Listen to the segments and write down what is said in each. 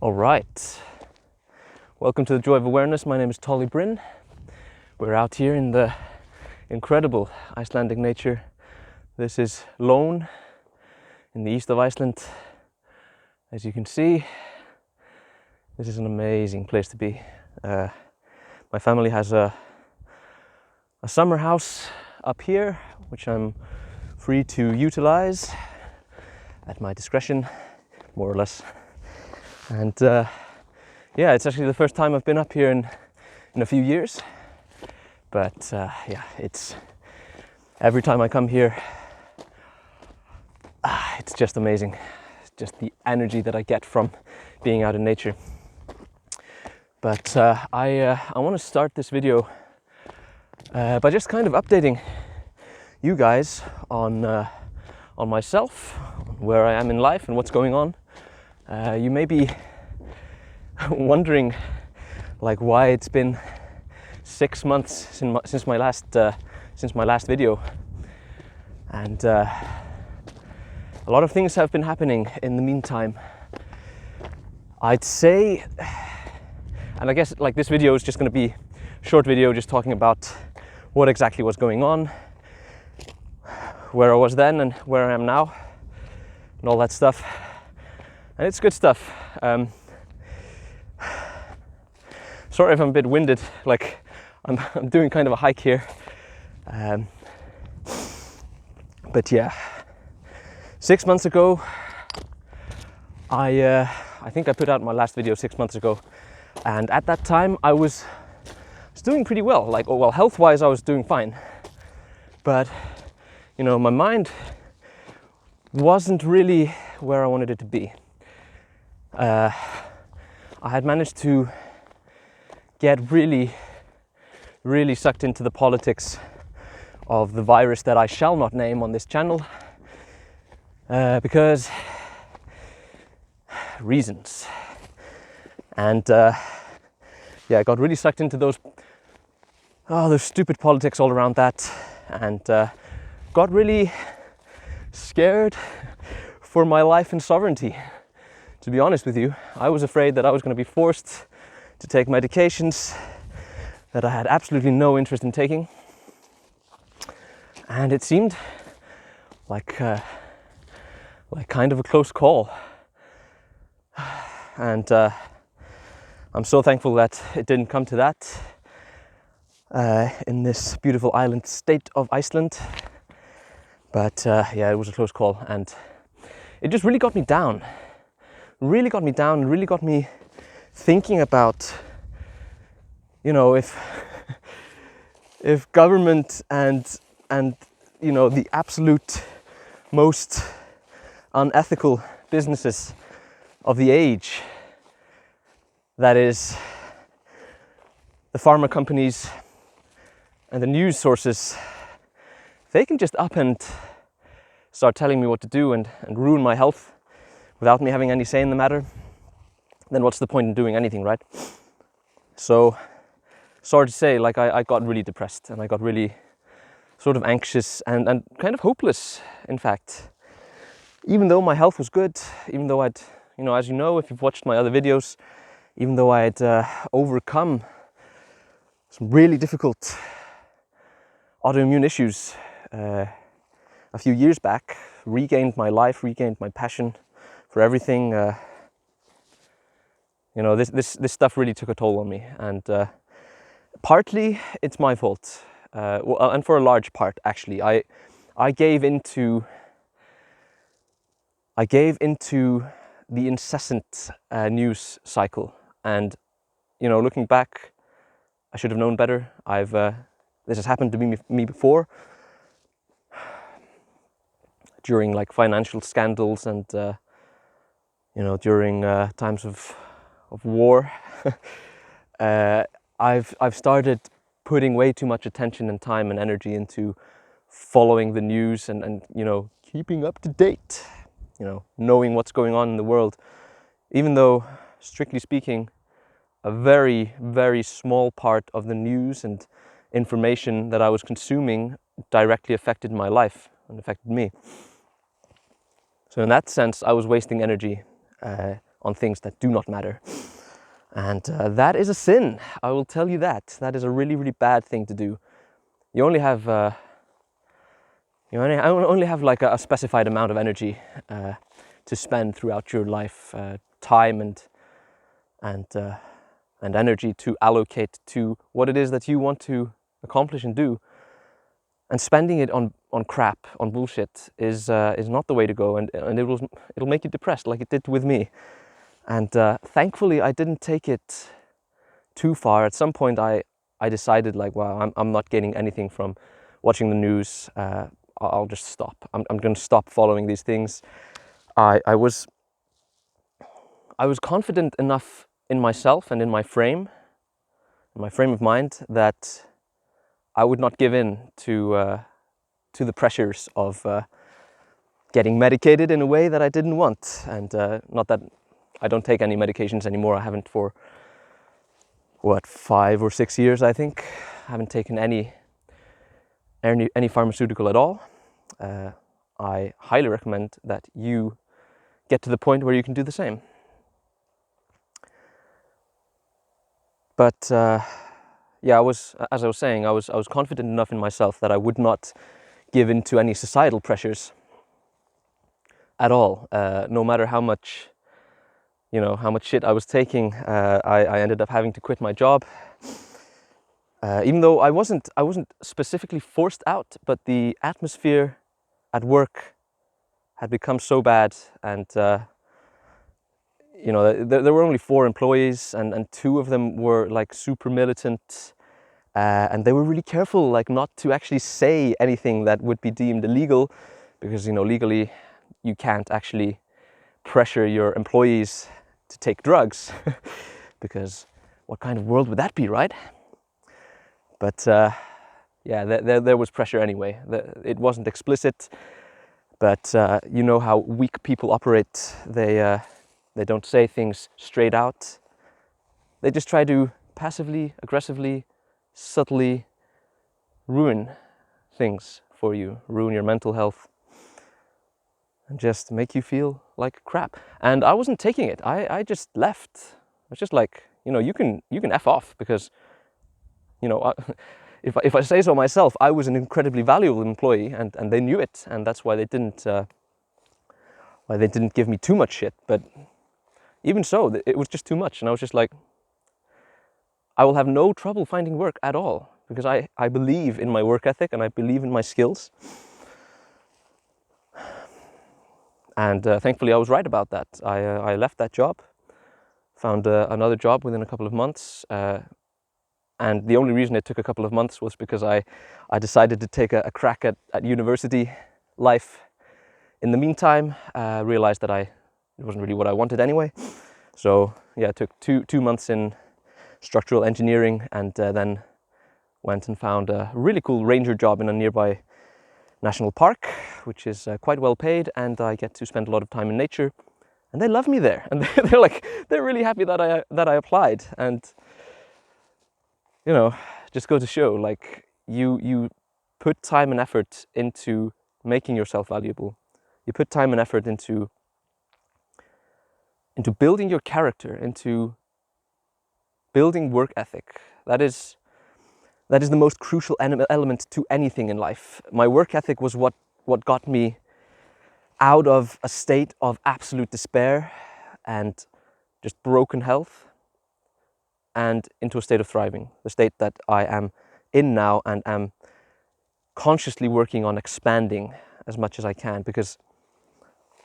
All right, welcome to the Joy of Awareness. My name is Tolly Bryn. We're out here in the incredible Icelandic nature. This is Lón in the east of Iceland. As you can see, this is an amazing place to be. My family has a summer house up here, which I'm free to utilize at my discretion, more or less. And yeah, it's actually the first time I've been up here in a few years. But yeah, it's every time I come here, it's just amazing. Just the energy that I get from being out in nature. But I want to start this video by just kind of updating you guys on myself, where I am in life and what's going on. You may be wondering like why it's been 6 months since my last video, and a lot of things have been happening in the meantime. I'd say, and I guess like this video is just going to be a short video just talking about what exactly was going on, where I was then and where I am now, and all that stuff. And it's good stuff. Sorry if I'm a bit winded, like I'm doing kind of a hike here. But yeah, 6 months ago, I think I put out my last video 6 months ago, and at that time I was doing pretty well. Like, well, health-wise I was doing fine, but you know, my mind wasn't really where I wanted it to be. I had managed to get really sucked into the politics of the virus that I shall not name on this channel, because reasons. And yeah, I got really sucked into those stupid politics all around that, and got really scared for my life and sovereignty. To be honest with you, I was afraid that I was going to be forced to take medications that I had absolutely no interest in taking, and it seemed like kind of a close call. And I'm so thankful that it didn't come to that in this beautiful island state of Iceland. But yeah, it was a close call, and it just really got me down. Really got me thinking about, you know, if government and you know, the absolute most unethical businesses of the age, that is the pharma companies and the news sources, they can just up and start telling me what to do and ruin my health without me having any say in the matter, then what's the point in doing anything, right? So, sorry to say, like I got really depressed, and I got really sort of anxious and kind of hopeless, in fact. Even though my health was good, even though I'd, you know, as you know, if you've watched my other videos, even though I had overcome some really difficult autoimmune issues a few years back, regained my life, regained my passion for everything, you know, this stuff really took a toll on me, and partly it's my fault, well, and for a large part actually, I gave into the incessant news cycle, and you know, looking back, I should have known better. This has happened to me before, during like financial scandals and you know, during times of war. I've started putting way too much attention and time and energy into following the news and you know, keeping up to date, you know, knowing what's going on in the world, even though, strictly speaking, a very, very small part of the news and information that I was consuming directly affected my life and affected me. So in that sense, I was wasting energy on things that do not matter. And that is a sin, I will tell you that. That is a really, really bad thing to do. You only have only have like a specified amount of energy to spend throughout your life, time and energy to allocate to what it is that you want to accomplish and do. And spending it on crap, on bullshit, is not the way to go, and it'll make you depressed, like it did with me. And thankfully, I didn't take it too far. At some point, I decided, like, wow, I'm not getting anything from watching the news. I'll just stop. I'm going to stop following these things. I was confident enough in myself and in my frame of mind, that I would not give in to the pressures of getting medicated in a way that I didn't want. And not that I don't take any medications anymore. I haven't for 5 or 6 years, I think. I haven't taken any pharmaceutical at all. I highly recommend that you get to the point where you can do the same. But yeah, as I was saying, I was confident enough in myself that I would not give in to any societal pressures at all. No matter how much shit I was taking, I ended up having to quit my job. Even though I wasn't specifically forced out, but the atmosphere at work had become so bad, and there were only 4 employees, and 2 of them were like super militant, and they were really careful, like, not to actually say anything that would be deemed illegal, because legally you can't actually pressure your employees to take drugs, because what kind of world would that be, right? But yeah, there was pressure anyway. It wasn't explicit, but you know how weak people operate. They don't say things straight out. They just try to passively, aggressively, subtly ruin things for you, ruin your mental health, and just make you feel like crap. And I wasn't taking it. I just left. I was just like, you can F off, because if I say so myself, I was an incredibly valuable employee, and they knew it, and that's why they didn't give me too much shit. But even so, it was just too much, and I was just like, I will have no trouble finding work at all, because I believe in my work ethic, and I believe in my skills. And thankfully I was right about that. I left that job, found another job within a couple of months, and the only reason it took a couple of months was because I decided to take a crack at university life. In the meantime, realized that it wasn't really what I wanted anyway. So yeah, it took two months in structural engineering, and then went and found a really cool ranger job in a nearby national park, which is quite well paid, and I get to spend a lot of time in nature, and they love me there, and they're really happy that I applied. And just go to show, like, you put time and effort into making yourself valuable. You put time and effort into building your character, into building work ethic. That is the most crucial element to anything in life. My work ethic was what got me out of a state of absolute despair and just broken health, and into a state of thriving, the state that I am in now, and am consciously working on expanding as much as I can, because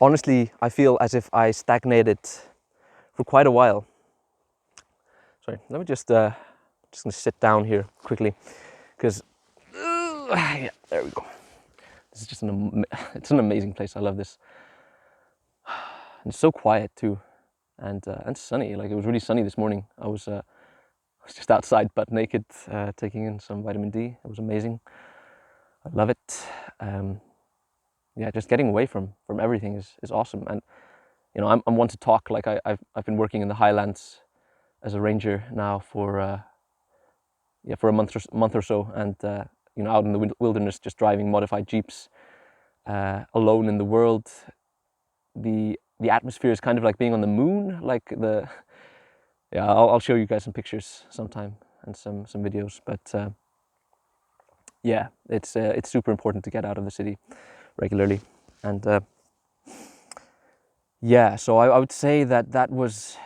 honestly, I feel as if I stagnated for quite a while. Sorry, let me just gonna sit down here quickly, because yeah, there we go. This is just it's an amazing place. I love this. And it's so quiet too, and sunny. Like, it was really sunny this morning. I was just outside, butt naked, taking in some vitamin D. It was amazing. I love it. Yeah, just getting away from everything is awesome. And I'm one to talk. Like, I've been working in the highlands as a ranger now for a month or so, and out in the wilderness, just driving modified jeeps, alone in the world. The the atmosphere is kind of like being on the moon. Like yeah, I'll show you guys some pictures sometime and some videos. But yeah, it's super important to get out of the city regularly. And yeah, so I would say that was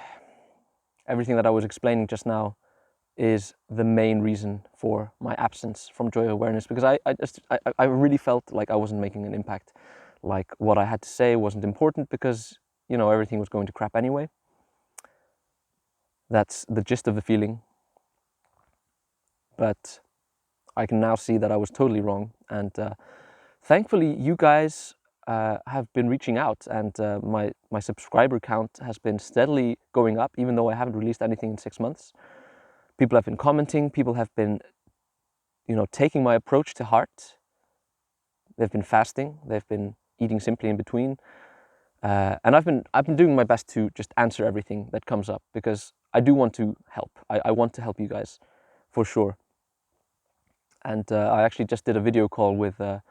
everything that I was explaining just now is the main reason for my absence from JoA Awareness, because I really felt like I wasn't making an impact, like what I had to say wasn't important because, you know, everything was going to crap anyway. That's the gist of the feeling. But I can now see that I was totally wrong, and thankfully you guys have been reaching out, and my subscriber count has been steadily going up, even though I haven't released anything in 6 months. People have been commenting, people have been, you know, taking my approach to heart. They've been fasting, they've been eating simply in between, and I've been doing my best to just answer everything that comes up, because I do want to help. I want to help you guys, for sure. And I actually just did a video call with a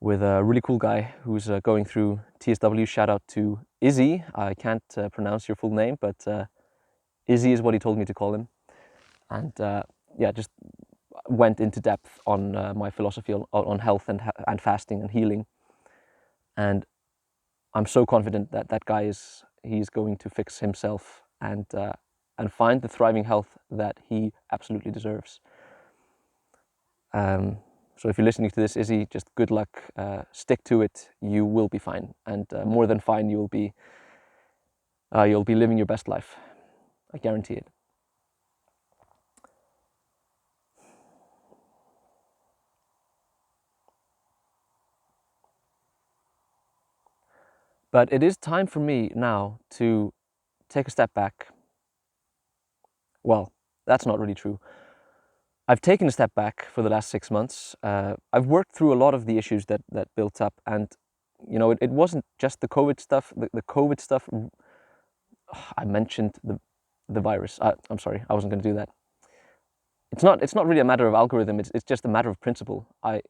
really cool guy who's going through TSW. Shout out to Izzy. I can't pronounce your full name, but Izzy is what he told me to call him. And yeah, just went into depth on my philosophy on health and fasting and healing. And I'm so confident that that guy he's going to fix himself and find the thriving health that he absolutely deserves. So if you're listening to this, Izzy, just good luck. Stick to it. You will be fine, and more than fine, you'll be living your best life. I guarantee it. But it is time for me now to take a step back. Well, that's not really true. I've taken a step back for the last 6 months. I've worked through a lot of the issues that built up, and you know, it wasn't just the COVID stuff. The COVID stuff. I mentioned the virus. I'm sorry, I wasn't going to do that. It's not really a matter of algorithm. It's just a matter of principle. I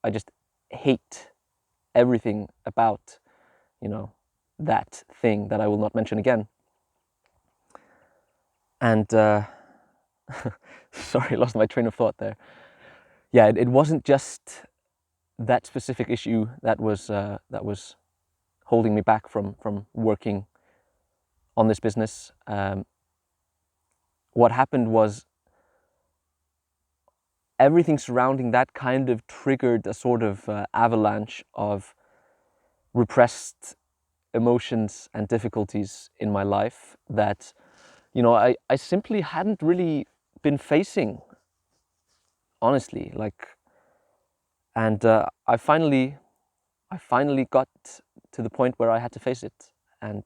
just hate everything about, you know, that thing that I will not mention again. And sorry, I lost my train of thought there. Yeah, it wasn't just that specific issue that was holding me back from working on this business. What happened was everything surrounding that kind of triggered a sort of avalanche of repressed emotions and difficulties in my life that, you know, I simply hadn't really been facing, honestly. Like, and I finally got to the point where I had to face it, and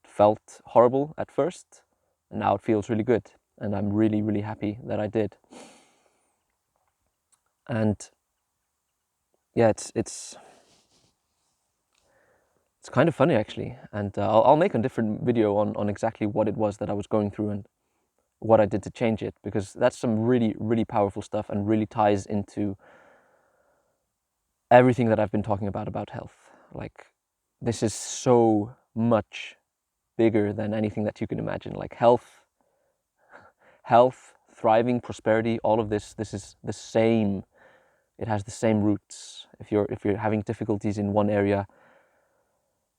felt horrible at first, and now it feels really good, and I'm really, really happy that I did. And yeah, it's kind of funny, actually, and I'll make a different video on exactly what it was that I was going through and what I did to change it, because that's some really, really powerful stuff and really ties into everything that I've been talking about health. Like, this is so much bigger than anything that you can imagine. Like health, thriving, prosperity, all of this is the same. It has the same roots. If you're having difficulties in one area,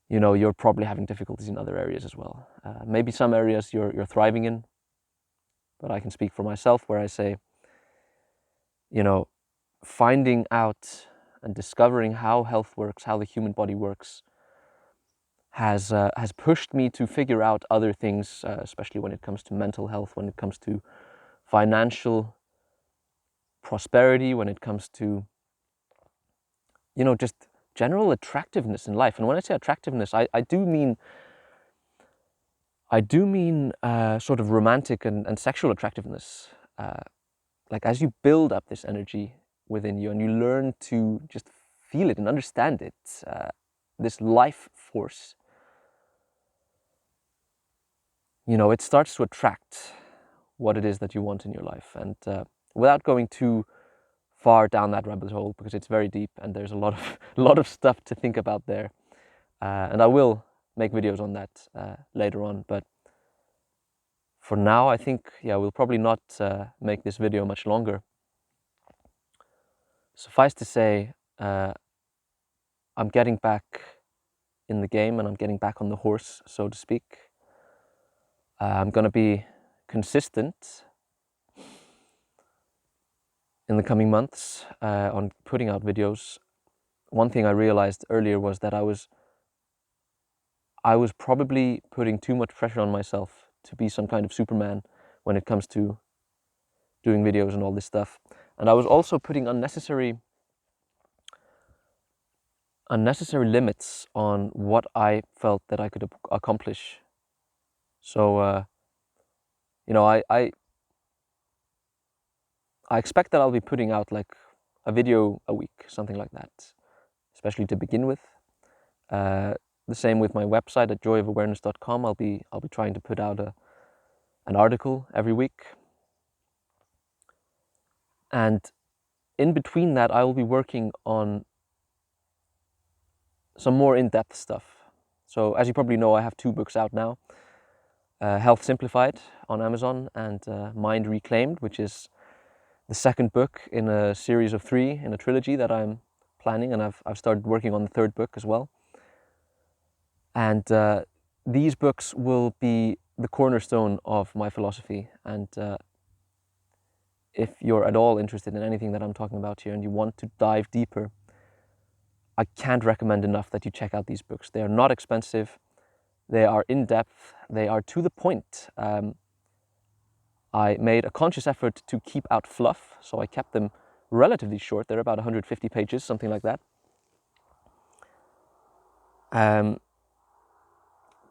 you know, you're probably having difficulties in other areas as well. Maybe some areas you're thriving in, but I can speak for myself where I say, you know, finding out and discovering how health works, how the human body works, has pushed me to figure out other things, especially when it comes to mental health, when it comes to financial prosperity, when it comes to, you know, just general attractiveness in life. And when I say attractiveness, I do mean sort of romantic and sexual attractiveness. Like, as you build up this energy within you and you learn to just feel it and understand it, this life force, you know, it starts to attract what it is that you want in your life. And without going too far down that rabbit hole, because it's very deep and there's a lot of stuff to think about there, and I will make videos on that later on. But for now, I think, yeah, we'll probably not make this video much longer. Suffice to say, I'm getting back in the game and I'm getting back on the horse, so to speak. I'm gonna be consistent in the coming months on putting out videos. One thing I realized earlier was that I was probably putting too much pressure on myself to be some kind of Superman when it comes to doing videos and all this stuff. And I was also putting unnecessary limits on what I felt that I could accomplish. So, you know, I expect that I'll be putting out like a video a week, something like that, especially to begin with. The same with my website at joyawareness.com. I'll be trying to put out an article every week. And in between that, I will be working on some more in-depth stuff. So as you probably know, I have 2 books out now. Health Simplified on Amazon and Mind Reclaimed, which is the second book in a series of 3 in a trilogy that I'm planning, and I've started working on the 3rd book as well. And these books will be the cornerstone of my philosophy. And if you're at all interested in anything that I'm talking about here and you want to dive deeper, I can't recommend enough that you check out these books. They are not expensive. They are in-depth. They are to the point. I made a conscious effort to keep out fluff, so I kept them relatively short. They're about 150 pages, something like that.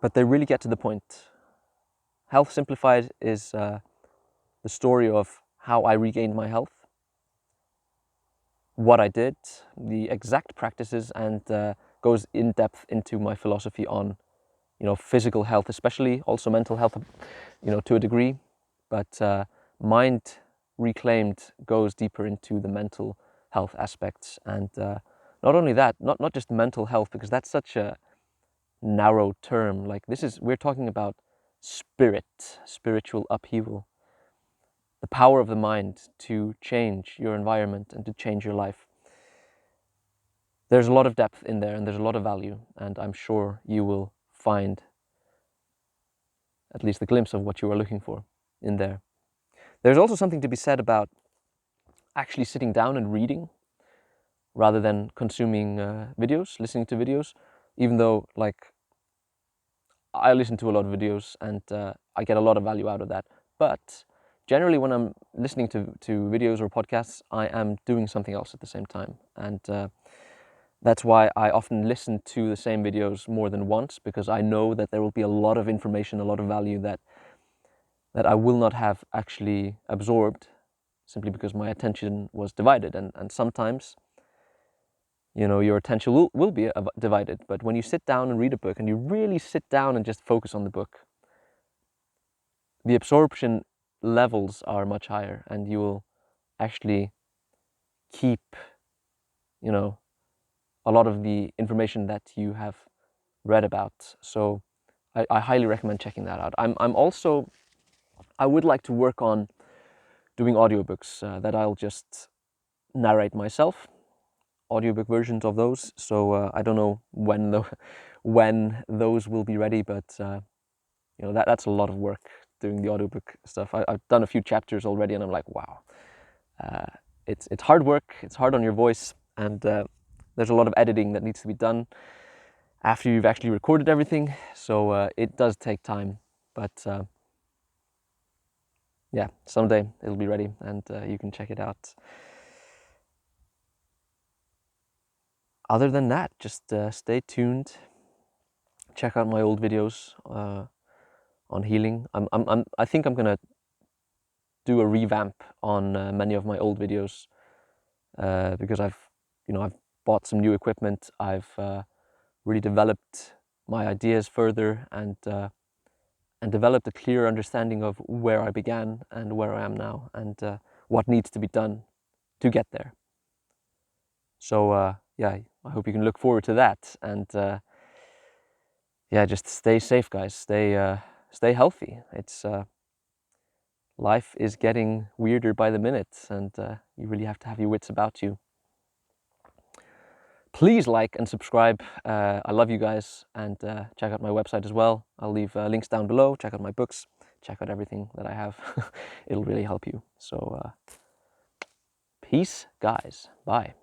But they really get to the point. Health Simplified is the story of how I regained my health, what I did, the exact practices, and goes in depth into my philosophy on, you know, physical health, especially also mental health, you know, to a degree. But Mind Reclaimed goes deeper into the mental health aspects, and not only that, not just mental health, because that's such a narrow term. Like we're talking about spiritual upheaval, the power of the mind to change your environment and to change your life. There's a lot of depth in there and there's a lot of value, and I'm sure you will find at least a glimpse of what you are looking for in there. There's also something to be said about actually sitting down and reading rather than consuming videos, listening to videos, even though, like, I listen to a lot of videos and I get a lot of value out of that. But generally when I'm listening to videos or podcasts, I am doing something else at the same time. And that's why I often listen to the same videos more than once, because I know that there will be a lot of information, a lot of value that I will not have actually absorbed simply because my attention was divided. And sometimes, you know, your attention will be divided. But when you sit down and read a book and you really sit down and just focus on the book, the absorption levels are much higher and you will actually keep, you know, a lot of the information that you have read about. So I highly recommend checking that out. I would like to work on doing audiobooks that I'll just narrate myself, audiobook versions of those. So I don't know when those will be ready, but you know, that's a lot of work doing the audiobook stuff. I've done a few chapters already and I'm like, wow, it's hard work, it's hard on your voice, and there's a lot of editing that needs to be done after you've actually recorded everything. So it does take time, but yeah, someday it'll be ready and you can check it out. Other than that, just stay tuned. Check out my old videos on healing. I think I'm gonna do a revamp on many of my old videos because I've bought some new equipment. I've really developed my ideas further and developed a clear understanding of where I began and where I am now, and what needs to be done to get there. So yeah, I hope you can look forward to that. And yeah, just stay safe, guys. Stay healthy. It's life is getting weirder by the minute, and you really have to have your wits about you. Please like and subscribe. I love you guys, and check out my website as well. I'll leave links down below. Check out my books. Check out everything that I have. It'll really help you. So peace, guys. Bye.